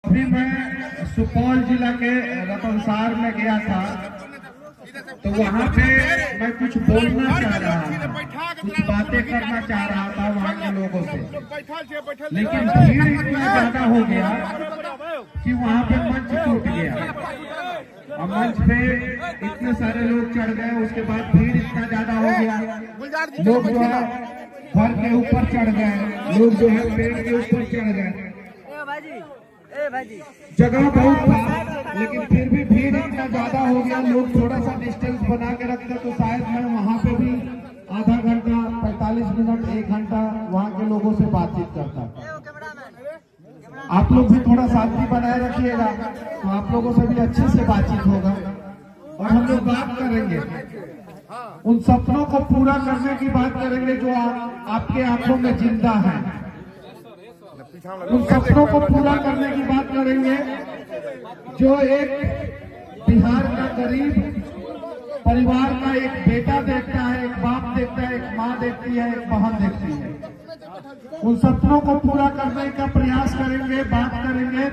अभी मैं सुपौल जिला के रतनसार में गया था, तो वहाँ पे मैं कुछ बोलना चाह रहा था, कुछ बातें करना चाह रहा था वहाँ के लोगों से, लेकिन भीड़ इतना ज्यादा हो गया कि वहाँ पे मंच टूट गया और मंच पे इतने सारे लोग चढ़ गए। उसके बाद भीड़ इतना ज्यादा हो गया, लोग जो है घर के ऊपर चढ़ गए, लोग जो है पेड़ के ऊपर चढ़ गए। जगह बहुत था, लेकिन फिर भी भीड़ इतना ज्यादा हो गया, लोग थोड़ा सा डिस्टेंस बना के रखते तो शायद मैं वहाँ पे भी आधा घंटा 45 मिनट 1 घंटा वहाँ के लोगों से बातचीत करता। आप लोग भी थोड़ा शांति बनाए रखिएगा, तो आप लोगों से भी अच्छे से बातचीत होगा और हम लोग बात करेंगे, उन सपनों को पूरा करने की बात करेंगे जो आपके आंखों में जिंदा है। उन सपनों को पूरा करने की बात करेंगे जो एक बिहार का गरीब परिवार का एक बेटा देखता है, एक बाप देखता है, एक माँ देखती है, एक बहन देखती है। उन सपनों को पूरा करने का प्रयास करेंगे, बात करेंगे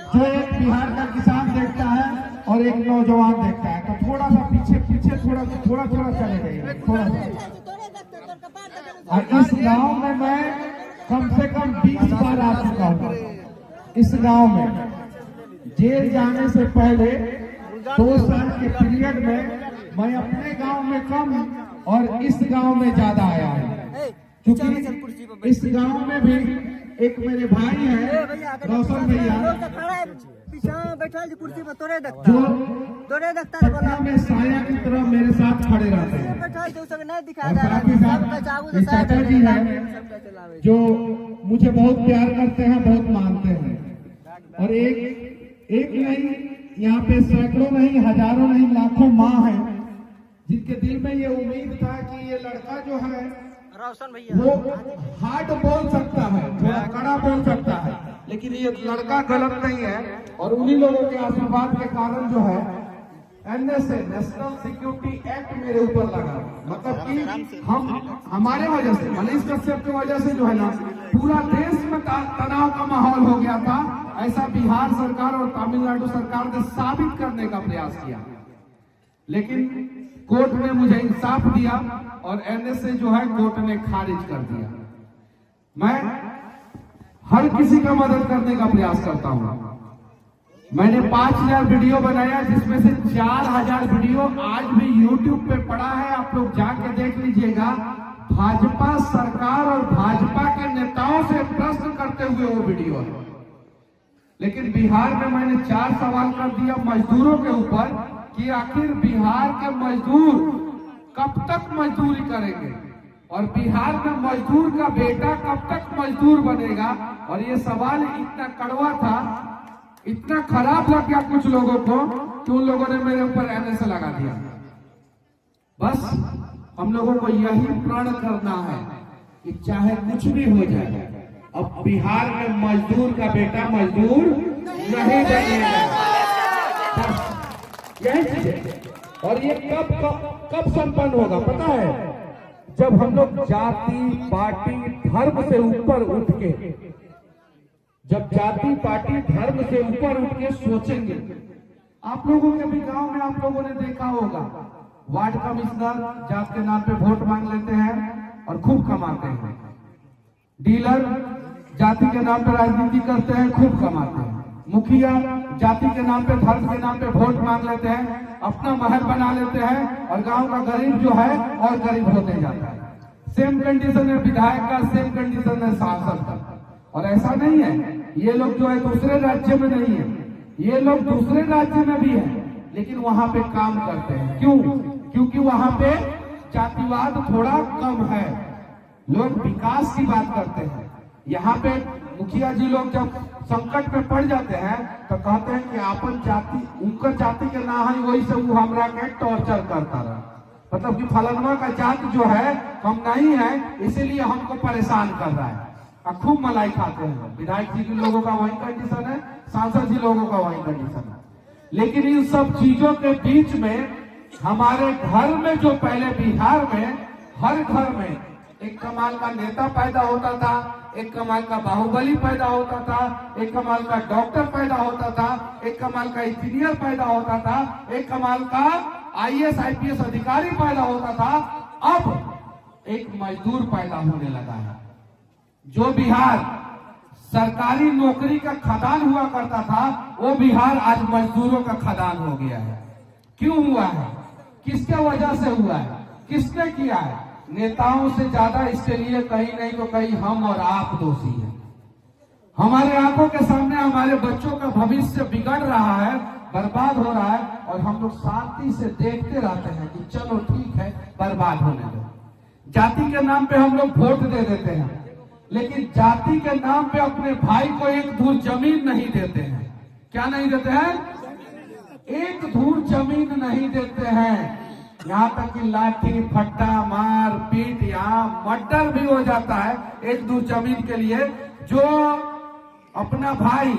जो एक बिहार का किसान देखता है और एक नौजवान देखता है। तो थोड़ा सा पीछे थोड़ा चले जाइए, थोड़ा सा। और इस गांव में मैं कम से कम 20 बार आ चुका हूँ। इस गांव में जेल जाने से पहले 2 साल के पीरियड में मैं अपने गांव में कम और इस गांव में ज्यादा आया हूँ, क्योंकि इस गांव में भी एक मेरे भाई है रोशन भैया, जो पटना में साया की तरह मेरे साथ खड़े रहते हैं, और साथ ही जी है जो मुझे बहुत प्यार करते हैं, बहुत मानते हैं। और एक नहीं, यहाँ पे सैकड़ों नहीं, हजारों नहीं, लाखों माँ हैं जिनके दिल में ये उम्मीद था कि ये लड़का जो है रोशन भैया वो हार्ड बोल सकता है, थोड़ा कड़ा बोल सकता है, लेकिन ये लड़का गलत नहीं है। और उन्हीं लोगों के आशीर्वाद के कारण जो है NSA नेशनल सिक्योरिटी एक्ट मेरे ऊपर लगा। मतलब कि हमारे वजह से, मनीष कश्यप की वजह से जो है ना पूरा देश में तनाव का माहौल हो गया था। ऐसा बिहार सरकार और तमिलनाडु सरकार ने साबित करने का प्रयास किया, लेकिन कोर्ट ने मुझे इंसाफ दिया और NSA जो है कोर्ट ने खारिज कर दिया। मैं हर किसी का मदद करने का प्रयास करता हूँ। मैंने 5000 वीडियो बनाया, जिसमें से 4000 वीडियो आज भी YouTube पे पड़ा है, आप लोग जाके देख लीजिएगा। भाजपा सरकार और भाजपा के नेताओं से प्रश्न करते हुए वो वीडियो है। लेकिन बिहार में मैंने 4 सवाल कर दिया मजदूरों के ऊपर कि आखिर बिहार के मजदूर कब तक मजदूरी करेंगे और बिहार में मजदूर का बेटा कब तक मजदूर बनेगा। और ये सवाल इतना कड़वा था, इतना खराब लग गया कुछ लोगों को कि उन लोगों ने मेरे ऊपर NSA लगा दिया। बस हम लोगों को यही प्रण करना है कि चाहे कुछ भी हो जाए, अब बिहार में मजदूर का बेटा मजदूर नहीं बनेगा। बस यही चीज है। और ये कब संपन्न होगा पता है? जब हम लोग जाति पार्टी धर्म से ऊपर उठ के, जब जाति पार्टी धर्म से ऊपर उठ के सोचेंगे। आप लोगों के भी गांव में आप लोगों ने देखा होगा, वार्ड कमिश्नर जात के नाम पे वोट मांग लेते हैं और खूब कमाते हैं। डीलर जाति के नाम पे राजनीति करते हैं, खूब कमाते हैं। मुखिया जाति के नाम पे, धर्म के नाम पे वोट मांग लेते हैं, अपना महल बना लेते हैं और गांव का गरीब जो है और गरीब होते जाता है। सेम कंडीशन है विधायक का, सेम कंडीशन है सांसद का। और ऐसा नहीं है, ये लोग जो है दूसरे राज्य में नहीं है, ये लोग दूसरे राज्य में भी है, लेकिन वहां पे काम करते हैं। क्यों? क्योंकि वहां पे जातिवाद थोड़ा कम है, लोग विकास की बात करते हैं। यहाँ पे मुखिया जी लोग जब संकट में पड़ जाते हैं तो कहते हैं कि अपन जाति, उनका जाति के ना है, वही से वो हमरा के टॉर्चर करता रहा। मतलब कि फलनवा का जाति जो है हम नहीं है, इसीलिए हमको परेशान कर रहा है। खूब मलाई खाते हैं। विधायक जी के लोगों का वही कंडीशन है, सांसद जी लोगों का वही कंडीशन है। लेकिन इन सब चीजों के बीच में हमारे घर में जो पहले बिहार में हर घर में एक कमाल का नेता पैदा होता था, एक कमाल का बाहुबली पैदा होता था, एक कमाल का डॉक्टर पैदा होता था, एक कमाल का इंजीनियर पैदा होता था, एक कमाल का IAS IPS अधिकारी पैदा होता था। अब एक मजदूर पैदा होने लगा है। जो बिहार सरकारी नौकरी का खदान हुआ करता था, वो बिहार आज मजदूरों का खदान हो गया है। क्यों हुआ है? किसके वजह से हुआ है? किसने किया है? नेताओं से ज्यादा इसके लिए कहीं नहीं तो कहीं हम और आप दोषी हैं। हमारे आंखों के सामने हमारे बच्चों का भविष्य बिगड़ रहा है, बर्बाद हो रहा है, और हम लोग शांति से देखते रहते हैं कि चलो ठीक है, बर्बाद होने दो। जाति के नाम पे हम लोग वोट दे देते हैं, लेकिन जाति के नाम पे अपने भाई को एक धूर जमीन नहीं देते हैं। क्या नहीं देते हैं? एक धूर जमीन नहीं देते हैं। यहाँ तक कि लाठी फट्टा मार पीट, यहाँ मर्डर भी हो जाता है एक धूर जमीन के लिए। जो अपना भाई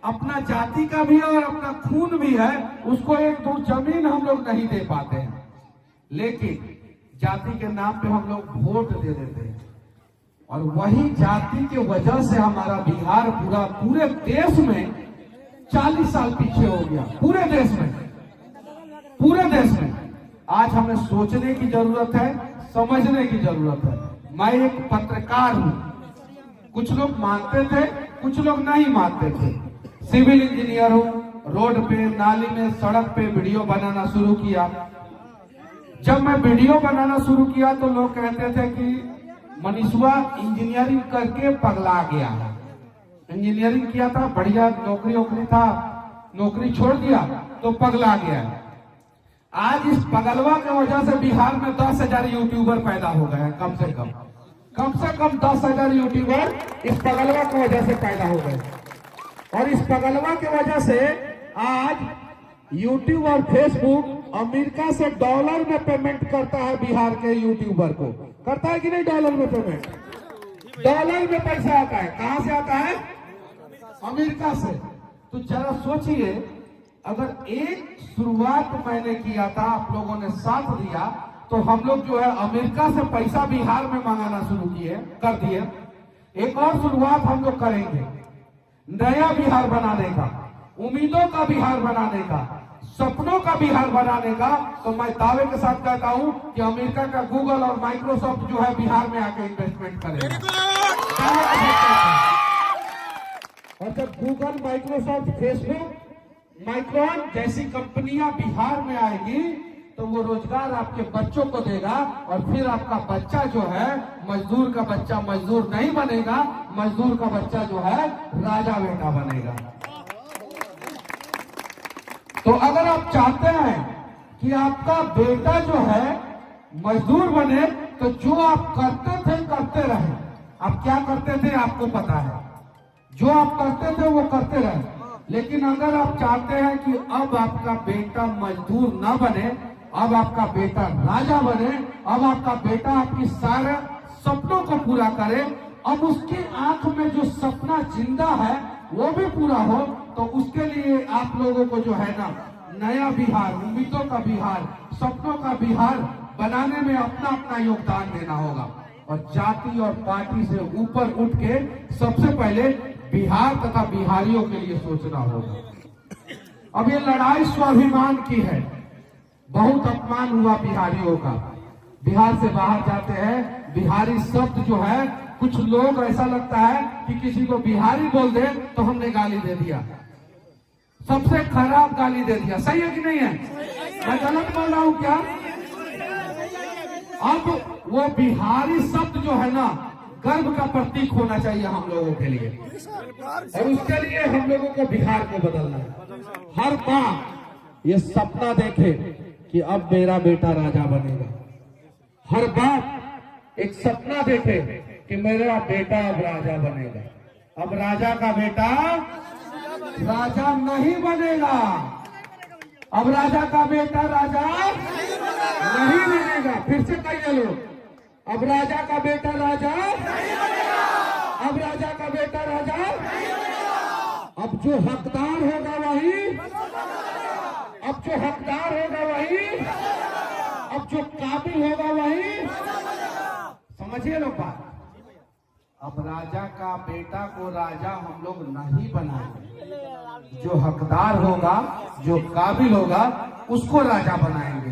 अपना जाति का भी है और अपना खून भी है, उसको एक धूर जमीन हम लोग नहीं दे पाते हैं, लेकिन जाति के नाम पे हम लोग वोट दे देते हैं। और वही जाति के वजह से हमारा बिहार पूरे देश में 40 साल पीछे हो गया। पूरे देश में आज हमें सोचने की जरूरत है, समझने की जरूरत है। मैं एक पत्रकार हूं। कुछ लोग मानते थे, कुछ लोग नहीं मानते थे। सिविल इंजीनियर हूं। रोड पे, नाली में, सड़क पे वीडियो बनाना शुरू किया। जब मैं वीडियो बनाना शुरू किया तो लोग कहते थे कि मनीषवा इंजीनियरिंग करके पगला गया है। इंजीनियरिंग किया था, बढ़िया नौकरी था, नौकरी छोड़ दिया तो पगला गया है। आज इस पगलवा की वजह से बिहार में 10,000 यूट्यूबर पैदा हो गए हैं। कम से कम 10,000 यूट्यूबर इस पगलवा की वजह से पैदा हो गए। और इस पगलवा की वजह से आज यूट्यूब और फेसबुक अमेरिका से डॉलर में पेमेंट करता है बिहार के यूट्यूबर को। करता है कि नहीं? डॉलर में पेमेंट, डॉलर में पैसा आता है। कहां से आता है? अमेरिका से। तो जरा सोचिए, अगर एक शुरुआत मैंने किया था, आप लोगों ने साथ दिया, तो हम लोग जो है अमेरिका से पैसा बिहार में मंगाना शुरू कर दिए। एक और शुरुआत हम लोग करेंगे, नया बिहार बनाने का, उम्मीदों का बिहार बनाने का, सपनों का बिहार बनाने का। तो मैं दावे के साथ कहता हूं कि अमेरिका का गूगल और माइक्रोसॉफ्ट जो है बिहार में आके इन्वेस्टमेंट करेगा। और जब गूगल, माइक्रोसॉफ्ट, फेसबुक, माइक्रॉन जैसी कंपनियां बिहार में आएगी तो वो रोजगार आपके बच्चों को देगा, और फिर आपका बच्चा जो है, मजदूर का बच्चा मजदूर नहीं बनेगा, मजदूर का बच्चा जो है राजा बेटा बनेगा। तो अगर आप चाहते हैं कि आपका बेटा जो है मजदूर बने, तो जो आप करते थे करते रहे। आप क्या करते थे आपको पता है, जो आप करते थे वो करते रहे। लेकिन अगर आप चाहते हैं कि अब आपका बेटा मजदूर न बने, अब आपका बेटा राजा बने, अब आपका बेटा आपकी सारे सपनों को पूरा करे, अब उसकी आंख में जो सपना जिंदा है वो भी पूरा हो, तो उसके लिए आप लोगों को जो है ना, नया बिहार, उम्मीदों का बिहार, सपनों का बिहार बनाने में अपना अपना योगदान देना होगा। और जाति और पार्टी से ऊपर उठ के सबसे पहले बिहार तथा बिहारियों के लिए सोचना होगा। अब ये लड़ाई स्वाभिमान की है। बहुत अपमान हुआ बिहारियों का। बिहार से बाहर जाते हैं, बिहारी शब्द जो है, कुछ लोग ऐसा लगता है कि किसी को बिहारी बोल दे तो हमने गाली दे दिया, सबसे खराब गाली दे दिया। सही है कि नहीं है? मैं गलत बोल रहा हूं क्या? अब वो बिहारी शब्द जो है ना, गर्व का प्रतीक होना चाहिए हम लोगों के लिए, और उसके लिए हम लोगों को बिहार को बदलना है। हर मां ये सपना देखे कि अब मेरा बेटा राजा बनेगा। हर बाप एक सपना देखे कि मेरा बेटा अब राजा बनेगा। अब राजा का बेटा राजा नहीं बनेगा। अब राजा का बेटा राजा नहीं बनेगा। फिर से कहिए लोग, अब राजा का बेटा राजा, अब राजा का बेटा राजा, अब जो हकदार होगा वही, अब जो हकदार होगा वही, अब जो काबिल होगा वही। समझिए लोग बात। अब राजा का बेटा को राजा हम लोग नहीं बनाएंगे, जो हकदार होगा, जो काबिल होगा, उसको राजा बनाएंगे।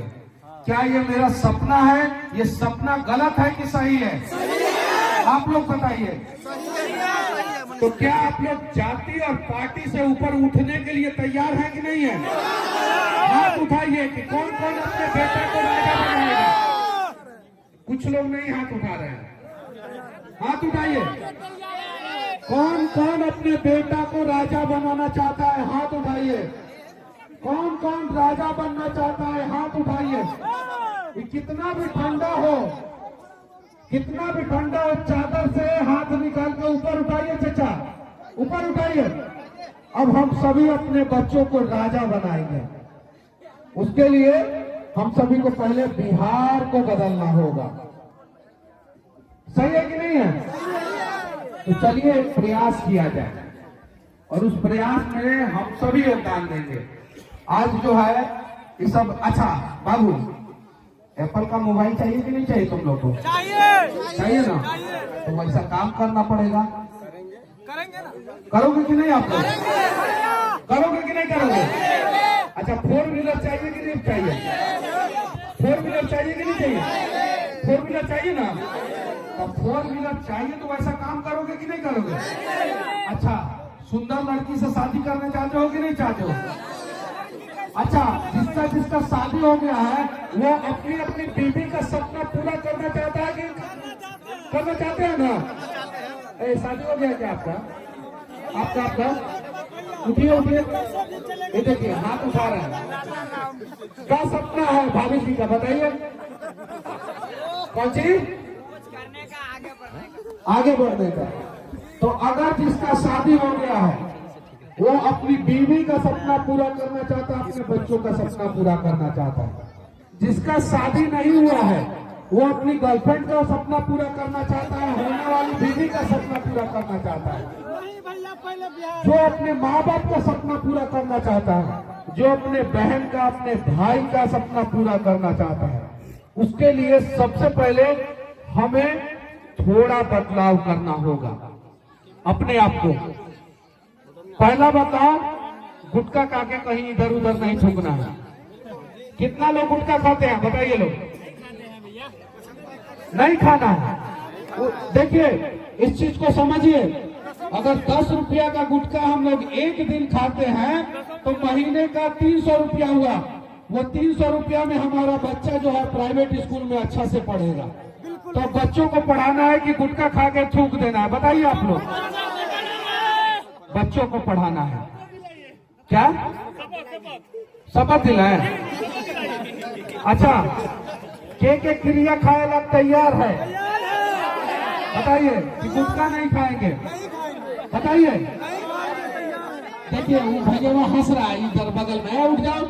क्या ये मेरा सपना है? ये सपना गलत है कि सही है? आप लोग बताइए। तो क्या आप लोग जाति और पार्टी से ऊपर उठने के लिए तैयार हैं कि नहीं है? हाथ उठाइए कि कौन कौन अपने बेटे को राजा बनाएगा। कुछ लोग नहीं हाथ उठा रहे हैं, हाथ उठाइए। कौन कौन अपने बेटा को राजा बनाना चाहता है? हाथ उठाइए। कौन कौन राजा बनना चाहता है? हाथ उठाइए। कितना भी ठंडा हो, कितना भी ठंडा हो, चादर से हाथ निकाल के ऊपर उठाइए चचा, ऊपर उठाइए। अब हम सभी अपने बच्चों को राजा बनाएंगे। उसके लिए हम सभी को पहले बिहार को बदलना होगा। सही है कि नहीं है? तो चलिए प्रयास किया जाए और उस प्रयास में हम सभी योगदान देंगे। आज जो है ये सब। अच्छा बाबू, एप्पल का मोबाइल चाहिए कि नहीं चाहिए तुम लोग को? चाहिए ना? तो वैसा काम करना पड़ेगा। करेंगे ना? करोगे कि नहीं? आप लोग करोगे कि नहीं करोगे? अच्छा, 4 व्हीलर चाहिए कि नहीं चाहिए? 4 व्हीलर चाहिए कि नहीं चाहिए? 4 व्हीलर चाहिए ना? अब 4 व्हीलर चाहिए तो वैसा काम करोगे कि नहीं करोगे? अच्छा, सुंदर लड़की से शादी करना चाहते हो कि नहीं चाहते हो? अच्छा, जिसका जिसका शादी हो गया है वो अपनी अपनी बीवी का सपना पूरा करना चाहता है कि करना चाहते हैं ना? शादी हो गया क्या आपका? आपका उठिए उठिए, ये देखिए हाथ उठा रहे हैं। क्या सपना है भाभी जी का, बताइए। कौन चीज? करने का, आगे बढ़ने का। तो अगर जिसका शादी हो गया है वो अपनी बीवी का सपना पूरा करना चाहता है, अपने बच्चों का सपना पूरा करना चाहता है। जिसका शादी नहीं हुआ है वो अपनी गर्लफ्रेंड का सपना पूरा करना चाहता है, होने वाली बीवी का सपना पूरा करना चाहता है। जो अपने माँ बाप का सपना पूरा करना चाहता है, जो अपने बहन का, अपने भाई का सपना पूरा करना चाहता है, उसके लिए सबसे पहले हमें थोड़ा बदलाव करना होगा अपने आप को। पहला बदलाव, गुटखा खा के कहीं इधर उधर नहीं थूकना है। कितना लोग गुटखा खाते हैं बताइए? लोग नहीं खाना है। देखिए इस चीज को समझिए, अगर 10 रुपया का गुटखा हम लोग एक दिन खाते हैं तो महीने का 300 रुपया हुआ। वो 300 रुपया में हमारा बच्चा जो है प्राइवेट स्कूल में अच्छा से पढ़ेगा। तो बच्चों को पढ़ाना है कि गुटखा खा के थूक देना है? बताइए आप लोग। बच्चों को पढ़ाना है क्या? शपथ दिलाए। अच्छा, के क्रिया खाए ला तैयार है? बताइए कि गुटखा नहीं खाएंगे? बताइए। देखिए वो भैया हंस रहा है इधर बगल में। उठ जाओ,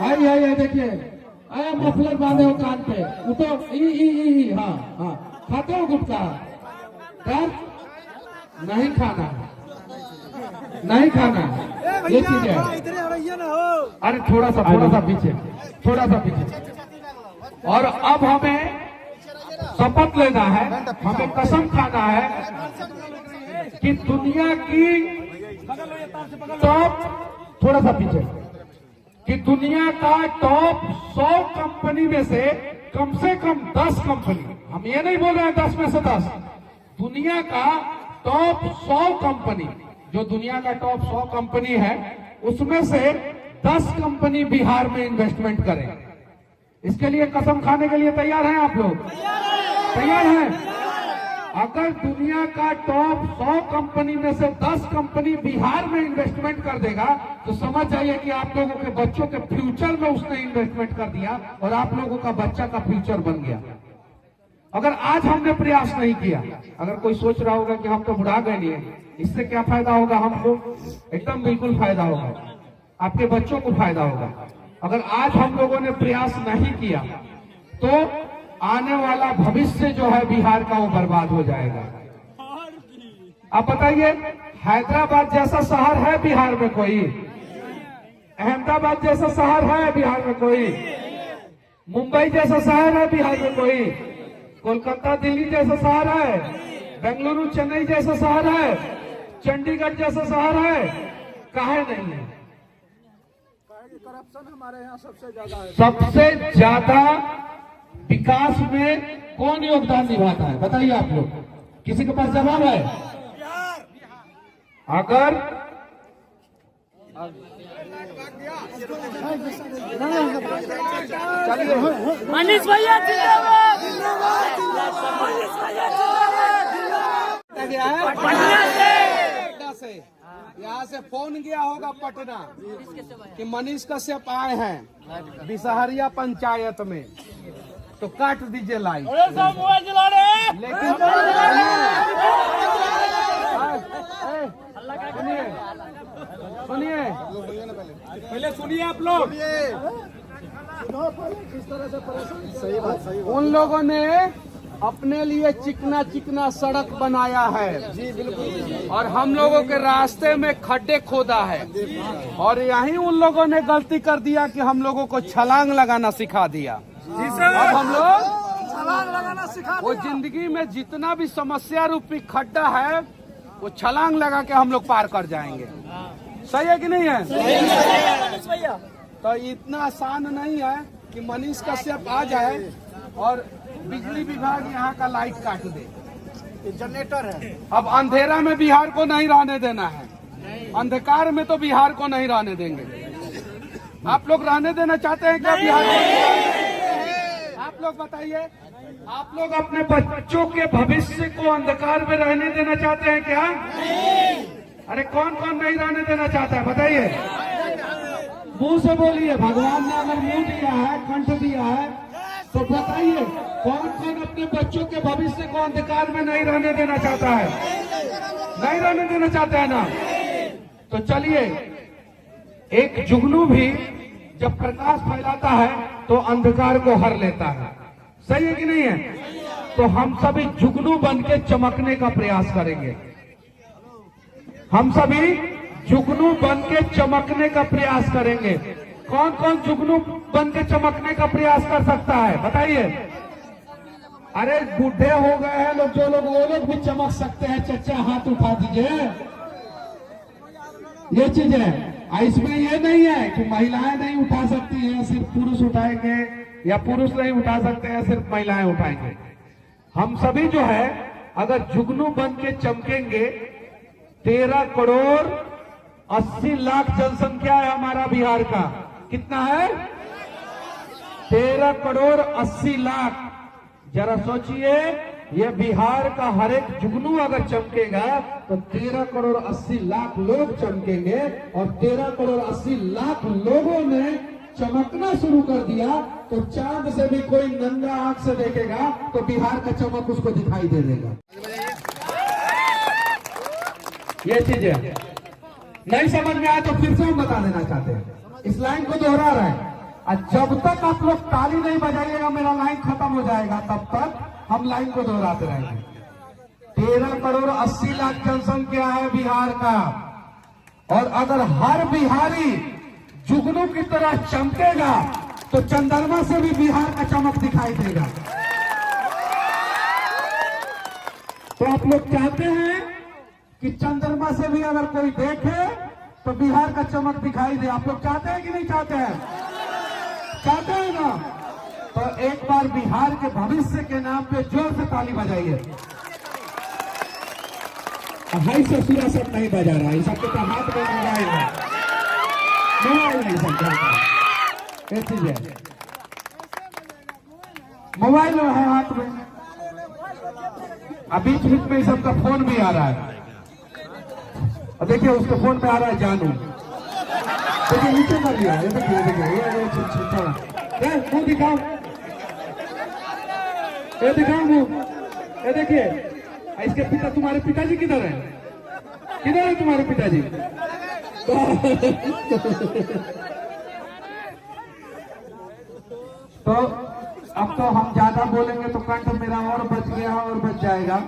आई देखिए, मफलर बांधे हो कान पे, उठो। हाँ हाँ, खाते हो गुटखा? नहीं खाना, नहीं खाना, ये चीज है। अरे थोड़ा सा पीछे, थोड़ा सा पीछे। और अब हमें शपथ लेना है, हमें कसम खाना है कि दुनिया की टॉप, थोड़ा सा पीछे, कि दुनिया का टॉप 100 कंपनी में से कम 10 कंपनी, हम ये नहीं बोल रहे हैं 10 में से 10, दुनिया का टॉप 100 कंपनी, जो दुनिया का टॉप 100 कंपनी है उसमें से 10 कंपनी बिहार में इन्वेस्टमेंट करें। इसके लिए कसम खाने के लिए तैयार हैं आप लोग? तैयार हैं? अगर दुनिया का टॉप 100 कंपनी में से 10 कंपनी बिहार में इन्वेस्टमेंट कर देगा तो समझ जाइए कि आप लोगों के बच्चों के फ्यूचर में उसने इन्वेस्टमेंट कर दिया और आप लोगों का बच्चा का फ्यूचर बन गया। अगर आज हमने प्रयास नहीं किया, अगर कोई सोच रहा होगा कि हम तो बुढ़ा गए, नहीं, इससे क्या फायदा होगा हमको? एकदम बिल्कुल फायदा होगा, आपके बच्चों को फायदा होगा। अगर आज हम लोगों ने प्रयास नहीं किया तो आने वाला भविष्य जो है बिहार का वो बर्बाद हो जाएगा। आप बताइए, हैदराबाद जैसा शहर है बिहार में कोई? अहमदाबाद जैसा शहर है बिहार में कोई? मुंबई जैसा शहर है बिहार में कोई? कोलकाता दिल्ली जैसा शहर है, बेंगलुरु चेन्नई जैसा शहर है, चंडीगढ़ जैसा शहर है, काहे नहीं है? करप्शन हमारे यहाँ सबसे ज्यादा है। सबसे ज्यादा विकास में कौन योगदान निभाता है बताइए आप लोग, किसी के पास जवाब है? अगर मनीष भैया जिंदाबाद, मनीष भैया जिंदाबाद। पटना से यहाँ से फोन गया होगा पटना कि मनीष कश्यप आए हैं बिसहरिया पंचायत में, तो काट दीजिए लाइट। मोबाइल चला रहे, लेकिन सुनिए पहले सुनिए आप लोग। सही बात, उन लोगों ने अपने लिए चिकना चिकना सड़क बनाया है जी, बिल्कुल, और हम लोगों के रास्ते में खड्डे खोदा है, और यही उन लोगों ने गलती कर दिया कि हम लोगों को छलांग लगाना सिखा दिया। अब हम लोग छलांग लगाना सिखा वो जिंदगी में जितना भी समस्या रूपी खड्डा है वो छलांग लगा के हम लोग पार कर जाएंगे। सही है कि नहीं है? मनीष भैया। तो इतना आसान नहीं है कि मनीष कश्यप आ जाए और बिजली विभाग यहाँ का लाइट काट दे। जनरेटर है। अब अंधेरा में बिहार को नहीं रहने देना है, अंधकार में तो बिहार को नहीं रहने देंगे। आप लोग रहने देना चाहते हैं क्या बिहार को? आप लोग बताइए, आप लोग अपने बच्चों के भविष्य को अंधकार में रहने देना चाहते हैं क्या? अरे कौन कौन नहीं रहने देना चाहता है बताइए? मुंह से बोलिए। भगवान ने अगर मुंह दिया है, कंठ दिया है, तो बताइए कौन कौन अपने बच्चों के भविष्य को अंधकार में नहीं रहने देना चाहता है? नहीं रहने देना चाहता है ना? तो चलिए, एक जुगनू भी जब प्रकाश फैलाता है तो अंधकार को हर लेता है। सही है कि नहीं है? तो हम सभी जुगनू बन के चमकने का प्रयास करेंगे। हम सभी जुगनू बन के चमकने का प्रयास करेंगे। कौन कौन जुगनू बन के चमकने का प्रयास कर सकता है बताइए? अरे बूढ़े हो गए हैं लोग, जो लोग, वो लोग भी चमक सकते हैं। चचा हाथ उठा दीजिए। ये चीज है। इसमें ये नहीं है कि महिलाएं नहीं उठा सकती हैं, सिर्फ पुरुष उठाएंगे, या पुरुष नहीं उठा सकते हैं, सिर्फ महिलाएं उठाएंगे। हम सभी जो है अगर जुगनू बन के चमकेंगे, 13 करोड़ 80 लाख जनसंख्या है हमारा बिहार का। कितना है? 13 करोड़ 80 लाख। जरा सोचिए, ये बिहार का हर एक जुगनू अगर चमकेगा तो 13 करोड़ 80 लाख लोग चमकेंगे, और 13 करोड़ 80 लाख लोगों ने चमकना शुरू कर दिया तो चांद से भी कोई नंगा आंख से देखेगा तो बिहार का चमक उसको दिखाई दे देगा। ये चीज है। नहीं समझ में आया तो फिर से हम बता देना चाहते हैं, इस लाइन को दोहरा रहे हैं। और जब तक आप लोग ताली नहीं बजाइएगा मेरा लाइन खत्म हो जाएगा, तब तक हम लाइन को दोहराते रहेंगे। 13 करोड़ 80 लाख जनसंख्या है बिहार का, और अगर हर बिहारी जुगनू की तरह चमकेगा तो चंद्रमा से भी बिहार का चमक दिखाई देगा। तो आप लोग चाहते हैं कि चंद्रमा से भी अगर कोई देखे तो बिहार का चमक दिखाई दे? आप लोग चाहते हैं कि नहीं चाहते हैं? चाहते हैं ना? तो एक बार बिहार के भविष्य के नाम पे जोर से ताली बजाइए। हाई से पूरा सब नहीं बजा रहा है, सबके तो हाथ में मोबाइल है, मोबाइल नहीं समझा। ये चीज है, मोबाइल है हाथ में। अब बीच बीच में सबका फोन भी आ रहा है। और देखिए उसके फोन में आ रहा है जानू, देखिए नीचे कर लिया। ये देखिए मुंह दिखाओ, ये दिखाओ मुंह, ये देखिए। इसके पिता, तुम्हारे पिताजी किधर है? किधर है तुम्हारे पिताजी? तो अब तो हम ज्यादा बोलेंगे तो कंठ मेरा और बच गया और बच जाएगा।